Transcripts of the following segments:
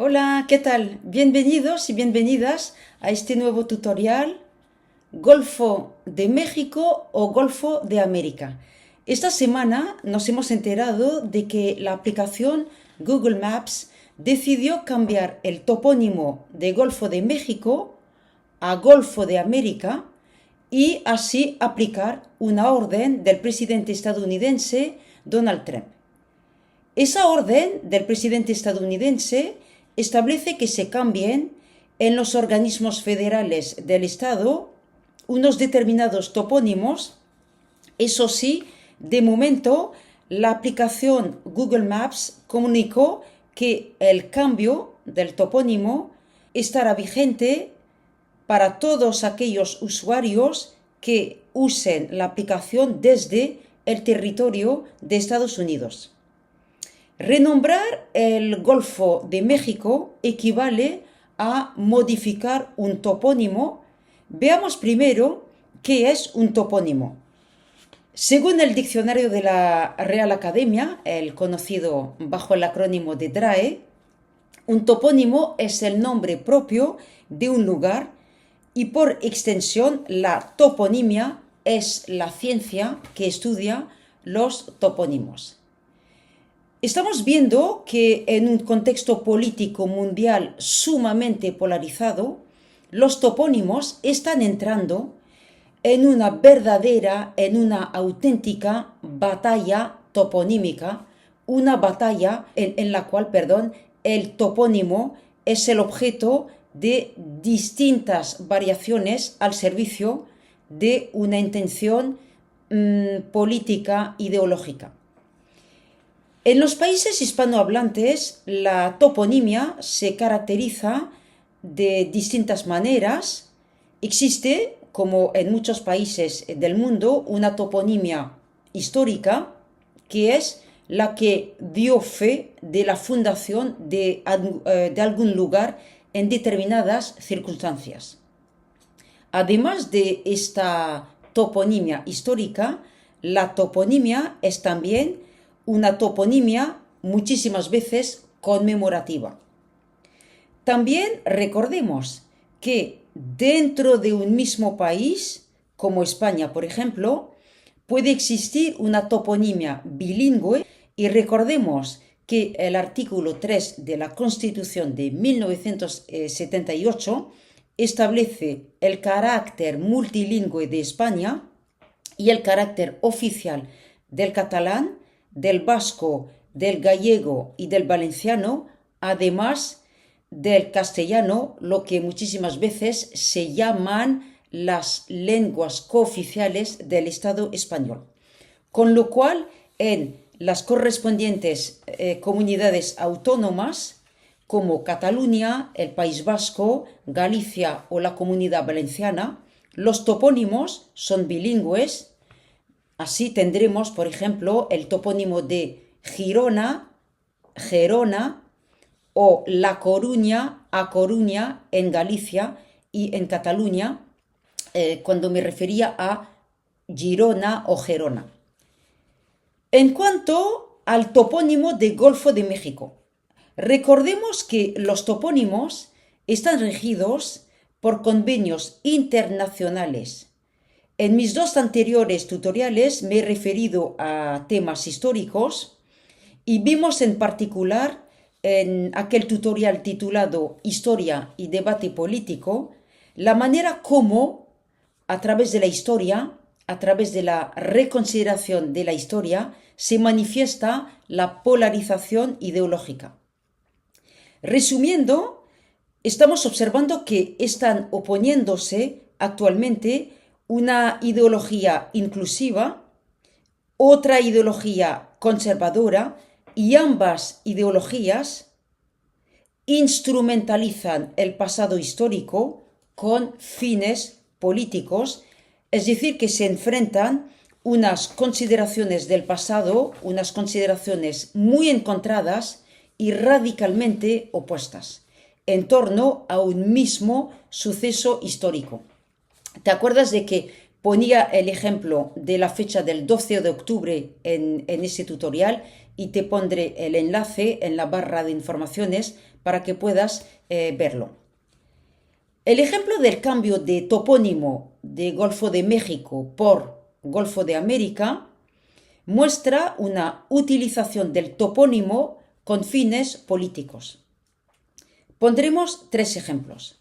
Hola, ¿qué tal? Bienvenidos y bienvenidas a este nuevo tutorial Golfo de México o Golfo de América. Esta semana nos hemos enterado de que la aplicación Google Maps decidió cambiar el topónimo de Golfo de México a Golfo de América y así aplicar una orden del presidente estadounidense Donald Trump. Esa orden del presidente estadounidense establece que se cambien en los organismos federales del Estado unos determinados topónimos. Eso sí, de momento, la aplicación Google Maps comunicó que el cambio del topónimo estará vigente para todos aquellos usuarios que usen la aplicación desde el territorio de Estados Unidos. Renombrar el Golfo de México equivale a modificar un topónimo. Veamos primero qué es un topónimo. Según el diccionario de la Real Academia, el conocido bajo el acrónimo de DRAE, un topónimo es el nombre propio de un lugar y por extensión la toponimia es la ciencia que estudia los topónimos. Estamos viendo que en un contexto político mundial sumamente polarizado, los topónimos están entrando en una verdadera, en una auténtica batalla toponímica, una batalla en la cual, el topónimo es el objeto de distintas variaciones al servicio de una intención política ideológica. En los países hispanohablantes, la toponimia se caracteriza de distintas maneras. Existe, como en muchos países del mundo, una toponimia histórica, que es la que dio fe de la fundación de algún lugar en determinadas circunstancias. Además de esta toponimia histórica, la toponimia es también una toponimia muchísimas veces conmemorativa. También recordemos que dentro de un mismo país, como España, por ejemplo, puede existir una toponimia bilingüe y recordemos que el artículo 3 de la Constitución de 1978 establece el carácter multilingüe de España y el carácter oficial del catalán, del vasco, del gallego y del valenciano, además del castellano, lo que muchísimas veces se llaman las lenguas cooficiales del Estado español. Con lo cual, en las correspondientes comunidades autónomas, como Cataluña, el País Vasco, Galicia o la Comunidad Valenciana, los topónimos son bilingües. Así tendremos, por ejemplo, el topónimo de Girona, Gerona, o La Coruña, A Coruña en Galicia y en Cataluña, cuando me refería a Girona o Gerona. En cuanto al topónimo de Golfo de México, recordemos que los topónimos están regidos por convenios internacionales. En mis dos anteriores tutoriales me he referido a temas históricos y vimos en particular en aquel tutorial titulado Historia y debate político, la manera como a través de la historia, a través de la reconsideración de la historia, se manifiesta la polarización ideológica. Resumiendo, estamos observando que están oponiéndose actualmente una ideología inclusiva, otra ideología conservadora, y ambas ideologías instrumentalizan el pasado histórico con fines políticos, es decir, que se enfrentan unas consideraciones del pasado, unas consideraciones muy encontradas y radicalmente opuestas en torno a un mismo suceso histórico. ¿Te acuerdas de que ponía el ejemplo de la fecha del 12 de octubre en ese tutorial y te pondré el enlace en la barra de informaciones para que puedas verlo. El ejemplo del cambio de topónimo de Golfo de México por Golfo de América muestra una utilización del topónimo con fines políticos. Pondremos 3 ejemplos.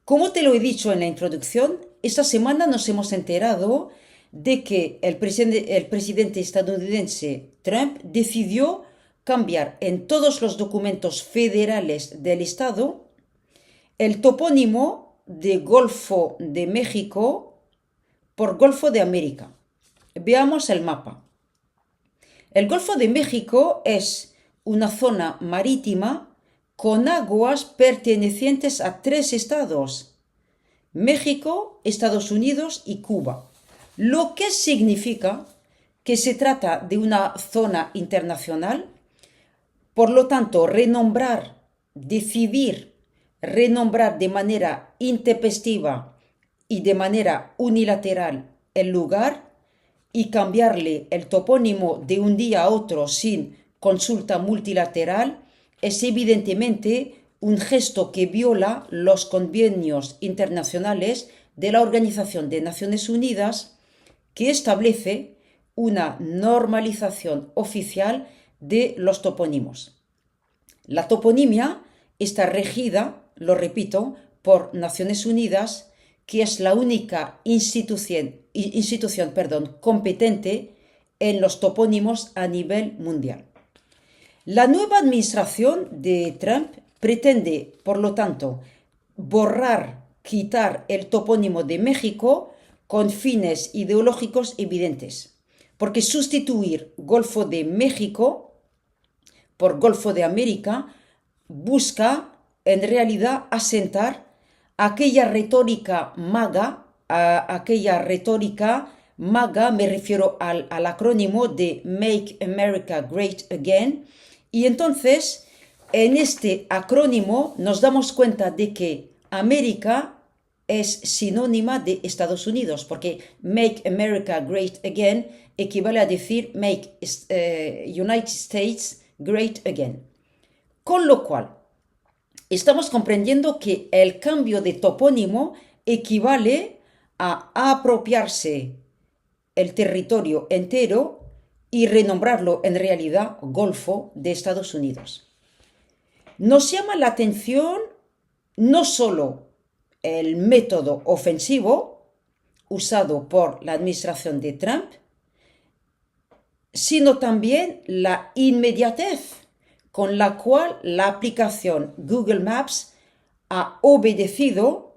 Como te lo he dicho en la introducción, esta semana nos hemos enterado de que el presidente estadounidense Trump decidió cambiar en todos los documentos federales del Estado el topónimo de Golfo de México por Golfo de América. Veamos el mapa. El Golfo de México es una zona marítima con aguas pertenecientes a 3 estados: México, Estados Unidos y Cuba, lo que significa que se trata de una zona internacional. Por lo tanto, decidir renombrar de manera intempestiva y de manera unilateral el lugar y cambiarle el topónimo de un día a otro sin consulta multilateral es evidentemente un gesto que viola los convenios internacionales de la Organización de Naciones Unidas, que establece una normalización oficial de los topónimos. La toponimia está regida, lo repito, por Naciones Unidas, que es la única institución competente en los topónimos a nivel mundial. La nueva administración de Trump pretende, por lo tanto, quitar el topónimo de México con fines ideológicos evidentes, porque sustituir Golfo de México por Golfo de América busca en realidad asentar aquella retórica maga, me refiero al acrónimo de Make America Great Again, y entonces en este acrónimo nos damos cuenta de que América es sinónima de Estados Unidos, porque Make America Great Again equivale a decir Make United States Great Again. Con lo cual, estamos comprendiendo que el cambio de topónimo equivale a apropiarse el territorio entero y renombrarlo en realidad Golfo de Estados Unidos. Nos llama la atención no solo el método ofensivo usado por la administración de Trump, sino también la inmediatez con la cual la aplicación Google Maps ha obedecido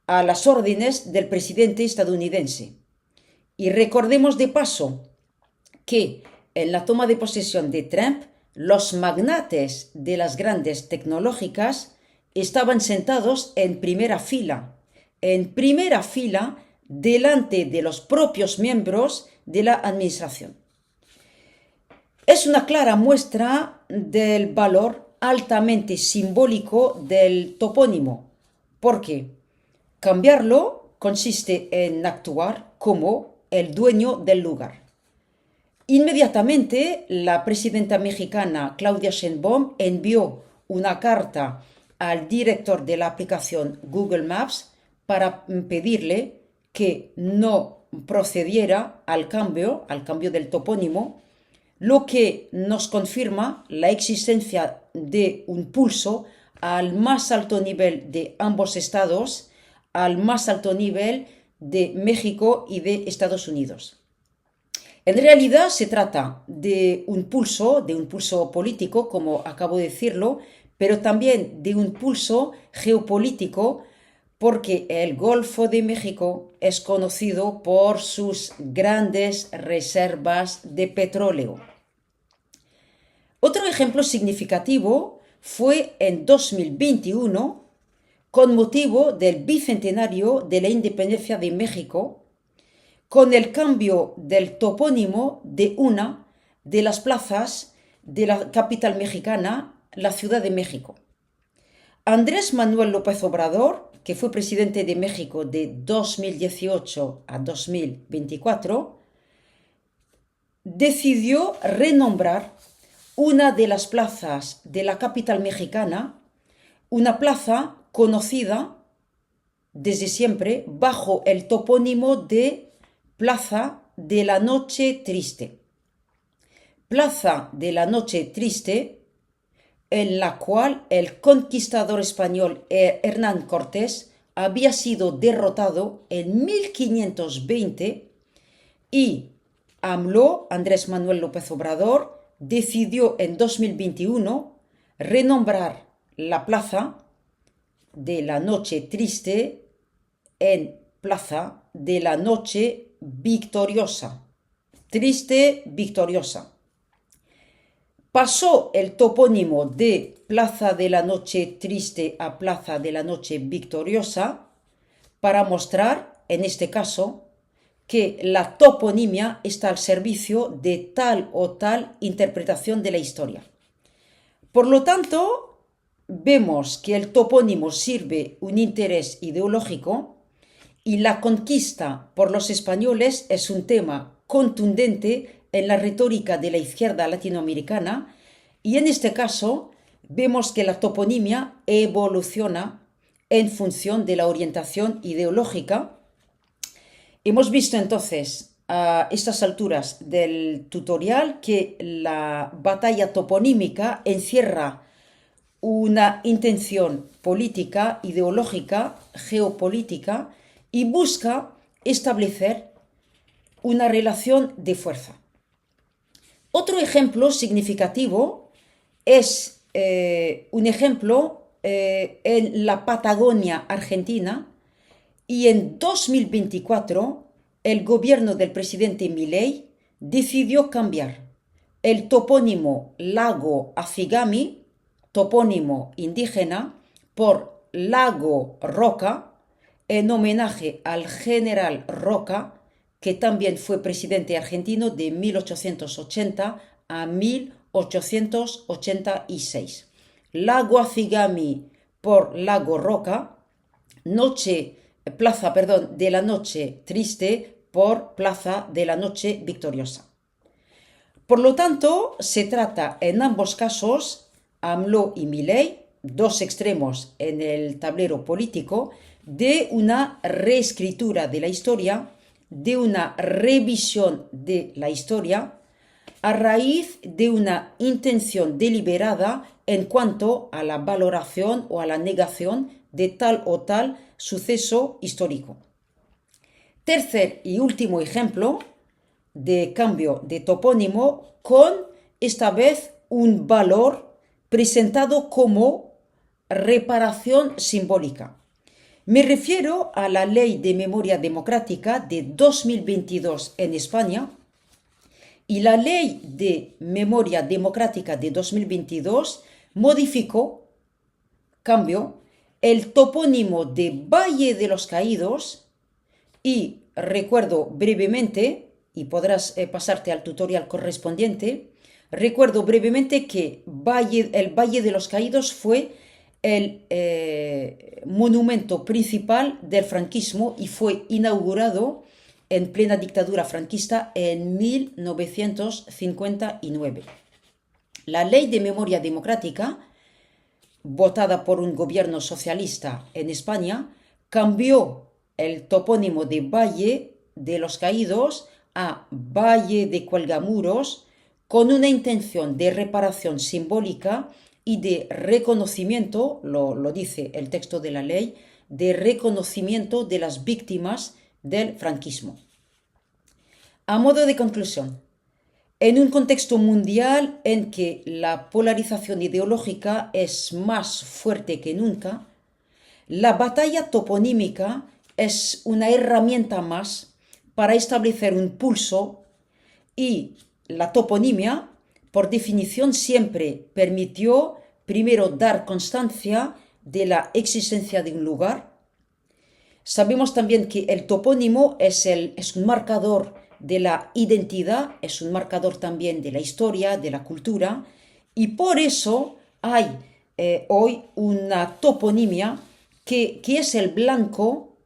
a las órdenes del presidente estadounidense. Y recordemos de paso que en la toma de posesión de Trump, los magnates de las grandes tecnológicas estaban sentados en primera fila delante de los propios miembros de la administración. Es una clara muestra del valor altamente simbólico del topónimo, porque cambiarlo consiste en actuar como el dueño del lugar. Inmediatamente, la presidenta mexicana Claudia Sheinbaum envió una carta al director de la aplicación Google Maps para pedirle que no procediera al cambio del topónimo, lo que nos confirma la existencia de un pulso al más alto nivel de ambos estados, al más alto nivel de México y de Estados Unidos. En realidad se trata de un pulso político, como acabo de decirlo, pero también de un pulso geopolítico, porque el Golfo de México es conocido por sus grandes reservas de petróleo. Otro ejemplo significativo fue en 2021, con motivo del bicentenario de la independencia de México, con el cambio del topónimo de una de las plazas de la capital mexicana, la Ciudad de México. Andrés Manuel López Obrador que fue presidente de México de 2018 a 2024, decidió renombrar una de las plazas de la capital mexicana, una plaza conocida desde siempre bajo el topónimo de Plaza de la Noche Triste. Plaza de la Noche Triste, en la cual el conquistador español Hernán Cortés había sido derrotado en 1520 y AMLO, Andrés Manuel López Obrador, decidió en 2021 renombrar la Plaza de la Noche Triste en Plaza de la Noche Victoriosa. Triste, victoriosa. Pasó el topónimo de Plaza de la Noche Triste a Plaza de la Noche Victoriosa para mostrar, en este caso, que la toponimia está al servicio de tal o tal interpretación de la historia. Por lo tanto, vemos que el topónimo sirve un interés ideológico y la conquista por los españoles es un tema contundente en la retórica de la izquierda latinoamericana, y en este caso vemos que la toponimia evoluciona en función de la orientación ideológica. Hemos visto entonces a estas alturas del tutorial que la batalla toponímica encierra una intención política, ideológica, geopolítica y busca establecer una relación de fuerza. Otro ejemplo significativo es un ejemplo en la Patagonia Argentina, y en 2024 el gobierno del presidente Milei decidió cambiar el topónimo Lago Azigami, topónimo indígena, por Lago Roca, en homenaje al general Roca, que también fue presidente argentino de 1880 a 1886. Lago Azigami por Lago Roca, Plaza de la Noche Triste por Plaza de la Noche Victoriosa. Por lo tanto, se trata en ambos casos, AMLO y Milei, dos extremos en el tablero político, de una reescritura de la historia, de una revisión de la historia, a raíz de una intención deliberada en cuanto a la valoración o a la negación de tal o tal suceso histórico. Tercer y último ejemplo de cambio de topónimo con, esta vez, un valor presentado como reparación simbólica. Me refiero a la Ley de Memoria Democrática de 2022 en España y la Ley de Memoria Democrática de 2022 cambió el topónimo de Valle de los Caídos y recuerdo brevemente, y podrás pasarte al tutorial correspondiente, recuerdo brevemente que el Valle de los Caídos fue el monumento principal del franquismo y fue inaugurado en plena dictadura franquista en 1959. La Ley de Memoria Democrática, votada por un gobierno socialista en España, cambió el topónimo de Valle de los Caídos a Valle de Cuelgamuros con una intención de reparación simbólica y de reconocimiento, lo dice el texto de la ley, de reconocimiento de las víctimas del franquismo. A modo de conclusión, en un contexto mundial en que la polarización ideológica es más fuerte que nunca, la batalla toponímica es una herramienta más para establecer un pulso, y la toponimia, por definición, siempre permitió primero dar constancia de la existencia de un lugar. Sabemos también que el topónimo es un marcador de la identidad, es un marcador también de la historia, de la cultura, y por eso hay hoy una toponimia que es el blanco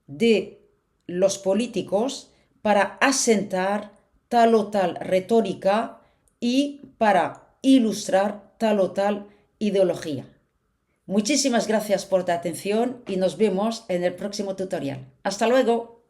de los políticos para asentar tal o tal retórica y para ilustrar tal o tal ideología. Muchísimas gracias por tu atención y nos vemos en el próximo tutorial. ¡Hasta luego!